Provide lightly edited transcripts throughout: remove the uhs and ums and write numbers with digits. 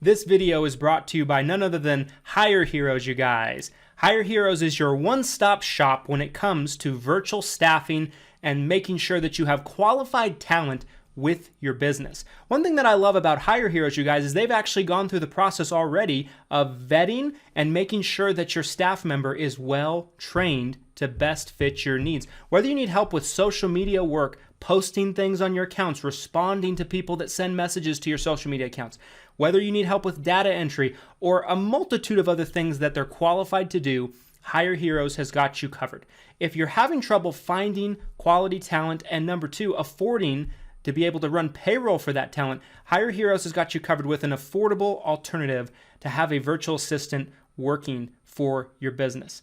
This video is brought to you by none other than Hire Heroes, you guys. Hire Heroes is your one-stop shop when it comes to virtual staffing and making sure that you have qualified talent with your business. One thing that I love about Hire Heroes, you guys, is they've actually gone through the process already of vetting and making sure that your staff member is well trained to best fit your needs. Whether you need help with social media work, posting things on your accounts, responding to people that send messages to your social media accounts, whether you need help with data entry or a multitude of other things that they're qualified to do, Hire Heroes has got you covered. If you're having trouble finding quality talent and number two, affording to be able to run payroll for that talent, Hire Heroes has got you covered with an affordable alternative to have a virtual assistant working for your business.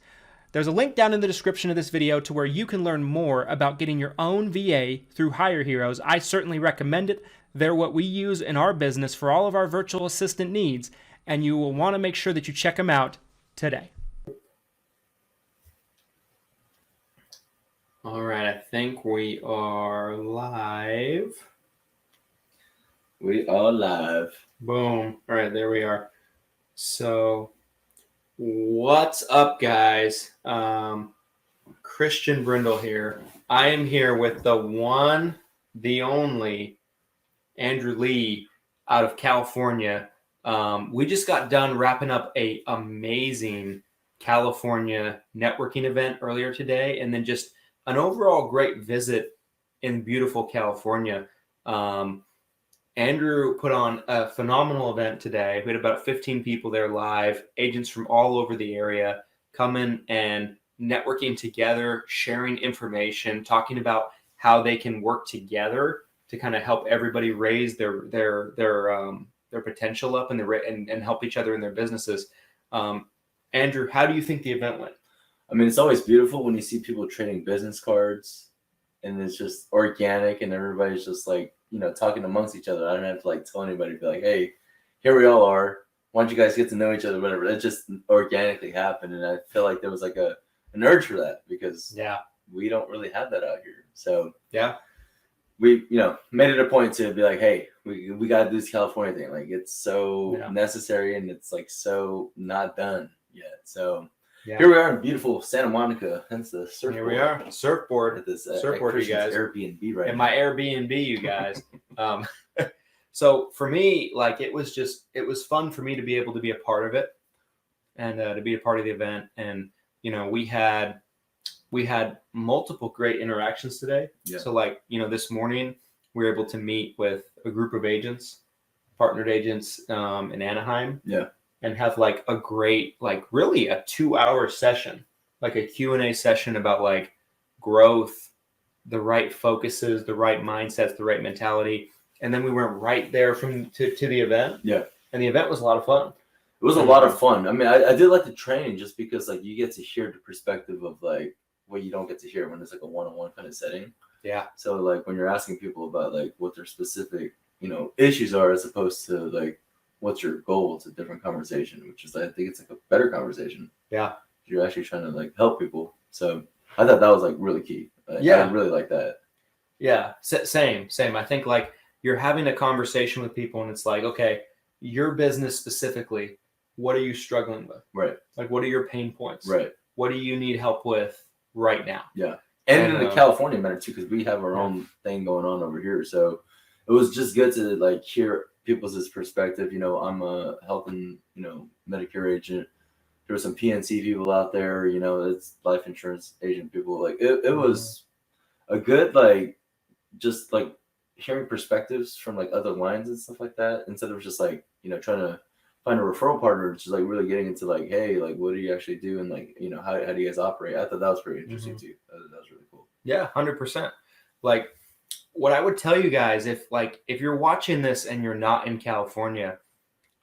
There's a link down in the description of this video to where you can learn more about getting your own VA through Hire Heroes. I certainly recommend it. They're what we use in our business for all of our virtual assistant needs, and you will want to make sure that you check them out today. All right, I think we are live. We are live. Boom. All right, there we are. So, what's up, guys? Christian Brindle here. I am here with the one, the only Andrew Lee out of California. We just got done wrapping up an amazing California networking event earlier today, and then just an overall great visit in beautiful California. Andrew put on a phenomenal event today. We had about 15 people there live, agents from all over the area coming and networking together, sharing information, talking about how they can work together to kind of help everybody raise their potential up and help each other in their businesses. Andrew, how do you think the event went? I mean, it's always beautiful when you see people trading business cards and it's just organic and everybody's just like, you know, talking amongst each other. I don't have to like tell anybody, be like, hey, here we all are. Why don't you guys get to know each other, whatever. It just organically happened. And I feel like there was like an urge for that because we don't really have that out here. So we, you know, made it a point to be like, hey, we got to do this California thing. Like it's so necessary and it's like so not done yet. So here we are in beautiful Santa Monica. Hence the surfboard. Here we are, surfboard. At this surfboard, you guys. Airbnb right in now. my Airbnb, you guys. So for me, like it was fun for me to be able to be a part of it and to be a part of the event. And you know, we had multiple great interactions today. Yeah. So like, you know, this morning we were able to meet with a group of agents, partnered agents in Anaheim. Yeah. And have like a great, like really a 2-hour session, like a Q&A session about like growth, the right focuses, the right mindsets, the right mentality. And then we went right there to the event. Yeah. And the event was a lot of fun. It was a lot of fun. I mean, I did like the training just because like you get to hear the perspective of like what you don't get to hear when it's like a one-on-one kind of setting. Yeah. So like when you're asking people about like what their specific, you know, issues are as opposed to like, what's your goal? It's a different conversation, which is, I think it's like a better conversation. Yeah. You're actually trying to like help people. So I thought that was like really key. I really like that. Yeah. Same. I think like you're having a conversation with people and it's like, okay, your business specifically, what are you struggling with? Right. Like, what are your pain points? Right. What do you need help with right now? Yeah. And in the California matter too, because we have our own thing going on over here. So it was just good to like hear people's perspective. You know, I'm a health and, you know, Medicare agent. There were some PNC people out there, you know, it's life insurance agent people. Like it was a good, like, just like hearing perspectives from like other lines and stuff like that, instead of just like, you know, trying to find a referral partner, just like really getting into like, hey, like, what do you actually do? And like, you know, how do you guys operate? I thought that was pretty interesting too. That was really cool. Yeah, 100%. Like, what I would tell you guys, if you're watching this and you're not in California,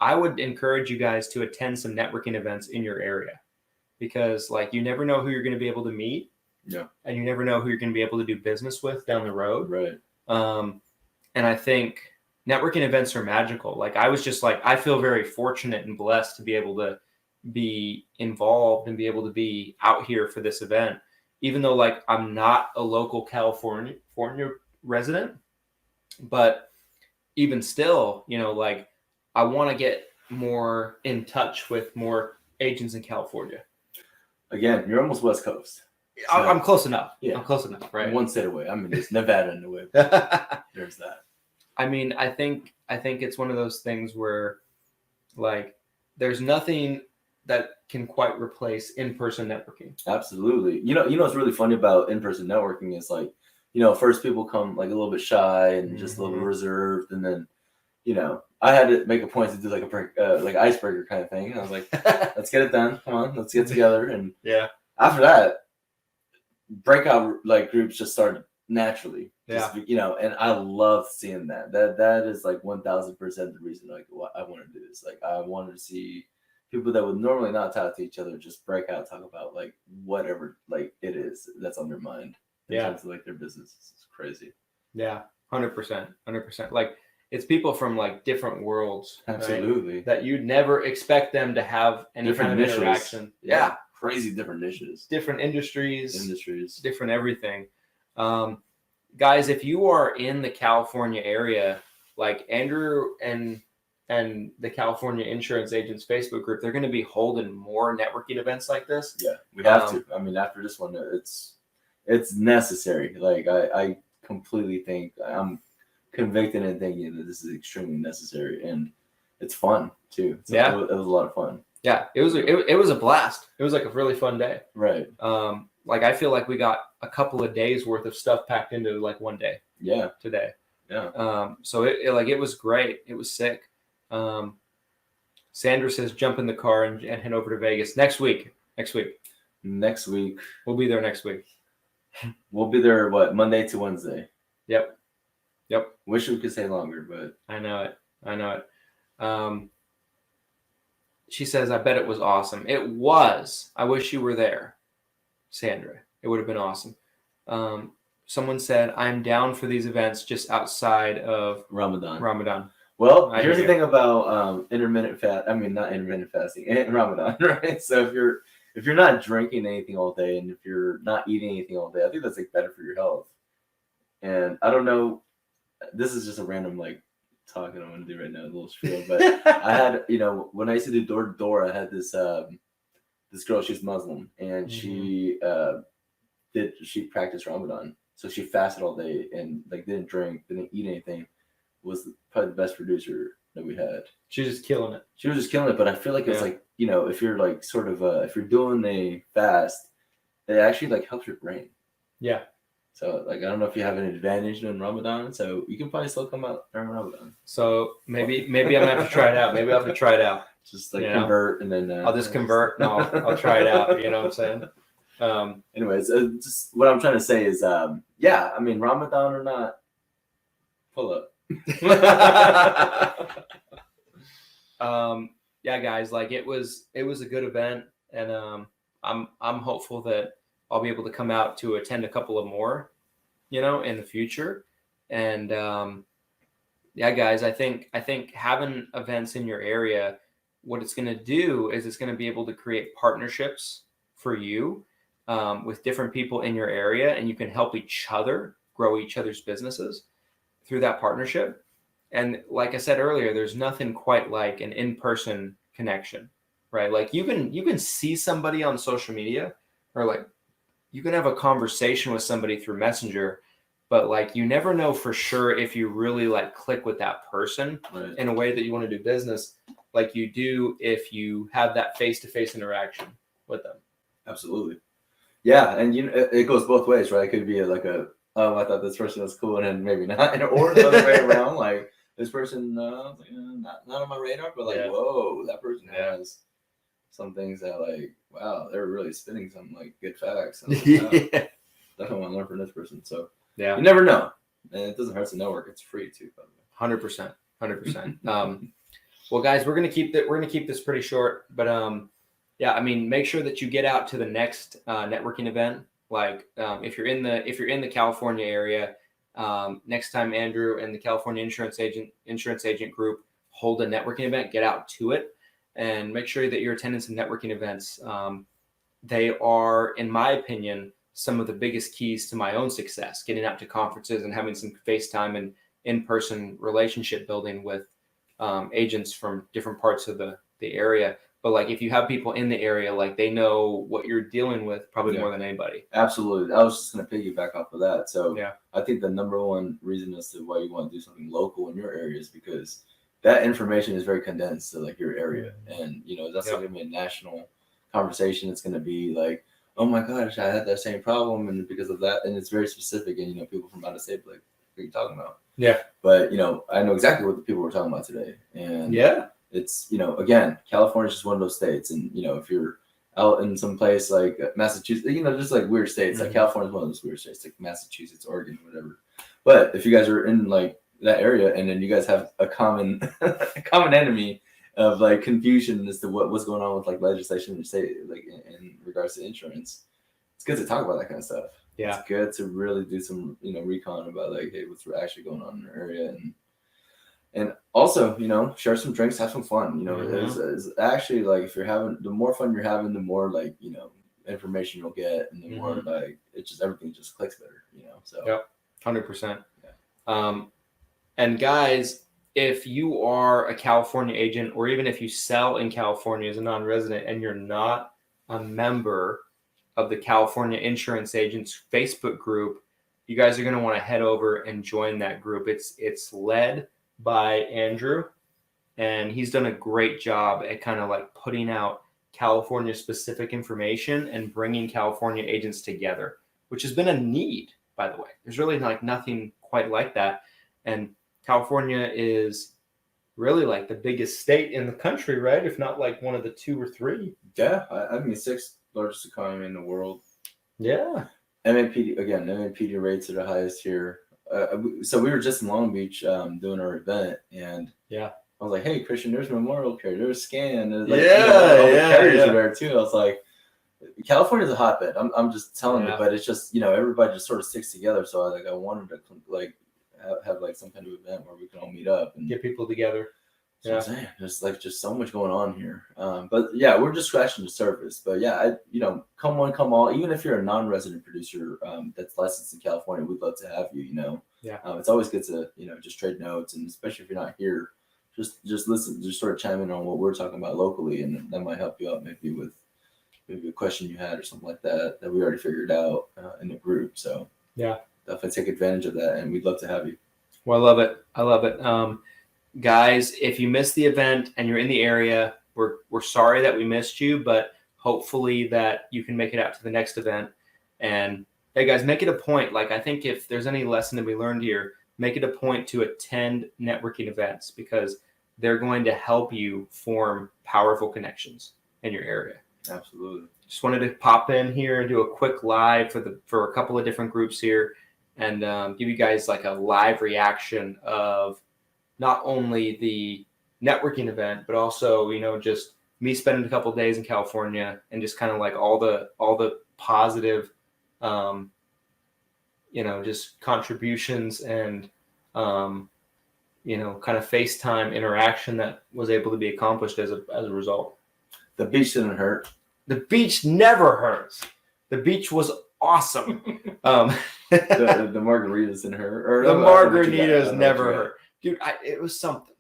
I would encourage you guys to attend some networking events in your area, because like you never know who you're going to be able to meet. Yeah. And you never know who you're going to be able to do business with down the road. Right. And I think networking events are magical. Like I was just like, I feel very fortunate and blessed to be able to be involved and be able to be out here for this event, even though like I'm not a local California resident, but even still, you know, like I want to get more in touch with more agents in California. Again, you're almost West Coast. So I'm close enough. Yeah. I'm close enough, right? One state away. I mean, it's Nevada in the way. There's that. I mean, I think it's one of those things where, like, there's nothing that can quite replace in-person networking. Absolutely. You know what's really funny about in-person networking is like, first people come like a little bit shy and just a little bit reserved, and then, I had to make a point to do like a break, like icebreaker kind of thing. And I was like, let's get it done. Come on, let's get together. And after that, breakout like groups just started naturally. Just, and I love seeing that. That is like 1,000% the reason like I want to do this. Like I wanted to see people that would normally not talk to each other just break out, talk about like whatever like it is that's on their mind in terms of like their business. It's crazy. Yeah, 100%. Like it's people from like different worlds. Absolutely. Right? That you'd never expect them to have any different kind of niches. interaction. Yeah. Crazy different niches. Different industries. Different everything. Guys, if you are in the California area, like Andrew and the California Insurance Agents Facebook group, they're going to be holding more networking events like this. Yeah, we have to. I mean, after this one, it's necessary. Like I completely think I'm convicted in thinking that this is extremely necessary, and it's fun too. It was a lot of fun. Yeah, it was a blast. It was like a really fun day. Right. Like I feel like we got a couple of days worth of stuff packed into like one day. Yeah. Today. Yeah. So it was great. It was sick. Sandra says jump in the car and head over to Vegas next week. Next week. We'll be there next week. We'll be there Monday to Wednesday. Yep. Wish we could stay longer, but I know it. She says, I bet it was awesome. It was. I wish you were there, Sandra. It would have been awesome. Someone said, I'm down for these events just outside of Ramadan. Well, here's the thing about intermittent fast. I mean, not intermittent fasting in Ramadan, right? So if you're not drinking anything all day and if you're not eating anything all day, I think that's like better for your health. And I don't know. This is just a random like talking I'm gonna do right now, a little spiel. But I had, when I used to do door to door, I had this this girl. She's Muslim, and she practiced Ramadan, so she fasted all day and like didn't drink, didn't eat anything. Was probably the best producer that we had. She was just killing it. But I feel like it's like, if you're like sort of if you're doing a fast, it actually like helps your brain. Yeah. So like I don't know if you have an advantage in Ramadan, so you can probably still come out during Ramadan. So maybe I'm gonna have to try it out. Just like convert and then I'll just convert and I'll try it out. You know what I'm saying? Anyways, just what I'm trying to say is I mean Ramadan or not, pull up. Guys, like it was a good event, and I'm hopeful that I'll be able to come out to attend a couple of more, in the future. And guys, I think having events in your area, what it's going to do is it's going to be able to create partnerships for you with different people in your area, and you can help each other grow each other's businesses through that partnership. And like I said earlier, there's nothing quite like an in-person connection, right? Like you can see somebody on social media, or like you can have a conversation with somebody through Messenger, but like you never know for sure if you really like click with that person in a way that you want to do business like you do if you have that face-to-face interaction with them. Absolutely. Yeah, and it goes both ways, right? It could be like I thought this person was cool, and then maybe not, or the other way around. Like this person, not on my radar, but like, whoa, that person has some things that like, wow, they're really spinning some like good facts. And, definitely want to learn from this person. So you never know, and it doesn't hurt to network. It's free too, by the way. 100%. Well, guys, we're gonna keep this pretty short, but I mean, make sure that you get out to the next networking event. Like if you're in the California area, next time Andrew and the California Insurance Agent group hold a networking event, get out to it and make sure that you're attending some networking events. They are, in my opinion, some of the biggest keys to my own success, getting out to conferences and having some FaceTime and in-person relationship building with agents from different parts of the area. But like if you have people in the area, like they know what you're dealing with probably more than anybody. Absolutely. I was just going to piggyback off of that. So yeah. I think the number one reason as to why you want to do something local in your area is because that information is very condensed to like your area. And, you know, that's not going to be a national conversation. It's going to be like, oh my gosh, I had that same problem. And because of that, and it's very specific. And, you know, people from out of state, like, what are you talking about? Yeah. But, you know, I know exactly what the people were talking about today. And it's, you know, again, California is just one of those states. And, you know, if you're out in some place like Massachusetts, you know, just like weird states, like California is one of those weird states, like Massachusetts, Oregon, whatever. But if you guys are in like that area and then you guys have a common enemy of like confusion as to what's going on with like legislation in your state, like in regards to insurance, it's good to talk about that kind of stuff. Yeah. It's good to really do some, you know, recon about like, hey, what's actually going on in your area. And also, you know, share some drinks, have some fun. You know, it's actually like if you're having, the more fun you're having, the more like, you know, information you'll get, and the more like it just everything just clicks better. You know, so 100%. And guys, if you are a California agent, or even if you sell in California as a non-resident and you're not a member of the California Insurance Agents Facebook group, you guys are going to want to head over and join that group. It's led by Andrew, and he's done a great job at kind of like putting out California specific information and bringing California agents together, which has been a need, by the way. There's really like nothing quite like that. And California is really like the biggest state in the country, right? If not like one of the 2 or 3. Yeah. I mean, 6th largest economy in the world. Yeah. MAPD rates are the highest here. So we were just in Long Beach doing our event, and I was like, "Hey, Christian, there's Memorial Care, there's Scan, there's like, all the carriers are there too." I was like, "California's a hotbed." I'm just telling you, but it's just, you know, everybody just sort of sticks together. So I wanted to like have like some kind of event where we can all meet up and get people together. There's like just so much going on here. But yeah, we're just scratching the surface. But yeah, you know, come one, come all. Even if you're a non-resident producer that's licensed in California, we'd love to have you. You know, it's always good to, you know, just trade notes, and especially if you're not here, just listen, just sort of chime in on what we're talking about locally, and that might help you out maybe with maybe a question you had or something like that we already figured out in the group. So definitely take advantage of that, and we'd love to have you. Well, I love it. Guys, if you missed the event and you're in the area, we're sorry that we missed you, but hopefully that you can make it out to the next event. And hey guys, make it a point. Like, I think if there's any lesson that we learned here, make it a point to attend networking events, because they're going to help you form powerful connections in your area. Absolutely. Just wanted to pop in here and do a quick live for a couple of different groups here, and give you guys like a live reaction of not only the networking event, but also, you know, just me spending a couple of days in California and just kind of like all the positive, you know, just contributions and, you know, kind of FaceTime interaction that was able to be accomplished as a result. The beach didn't hurt. The beach never hurts. The beach was awesome. The margaritas didn't hurt. Or the margaritas never hurt. Dude, it was something.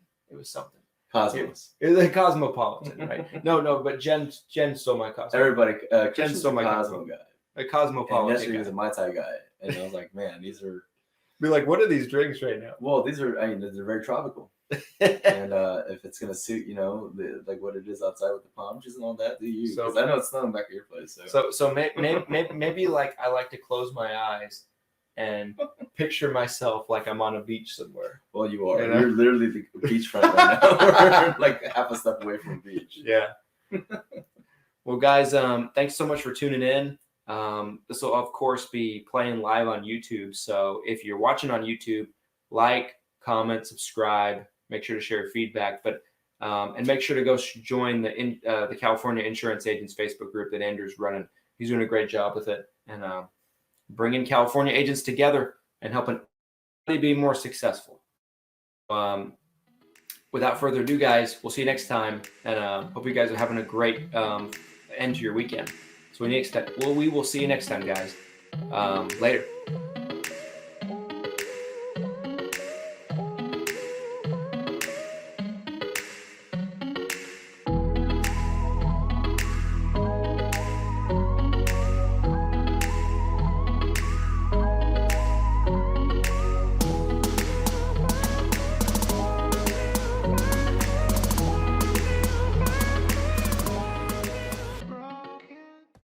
Cosmos. It was a cosmopolitan, right? No, but Jen stole my Cosmo. Everybody, Jen stole my Cosmo guy. A cosmopolitan. And yesterday was a Mai Tai guy, and I was like, man, these are. Be like, what are these drinks right now? Well, these are. I mean, they're very tropical, and if it's gonna suit, you know, like what it is outside with the palm trees and all that, do you? Because I know it's snowing back at your place. So maybe like I like to close my eyes and picture myself like I'm on a beach somewhere. Well, you are. You're literally the beachfront right now. We're like half a step away from the beach. Yeah. Well, guys, thanks so much for tuning in. This will, of course, be playing live on YouTube. So if you're watching on YouTube, like, comment, subscribe. Make sure to share your feedback. But and make sure to go join the California Insurance Agents Facebook group that Andrew's running. He's doing a great job with it, and bringing California agents together and helping everybody be more successful. Without further ado, guys, we'll see you next time, and hope you guys are having a great end to your weekend. So we will see you next time, guys. Later.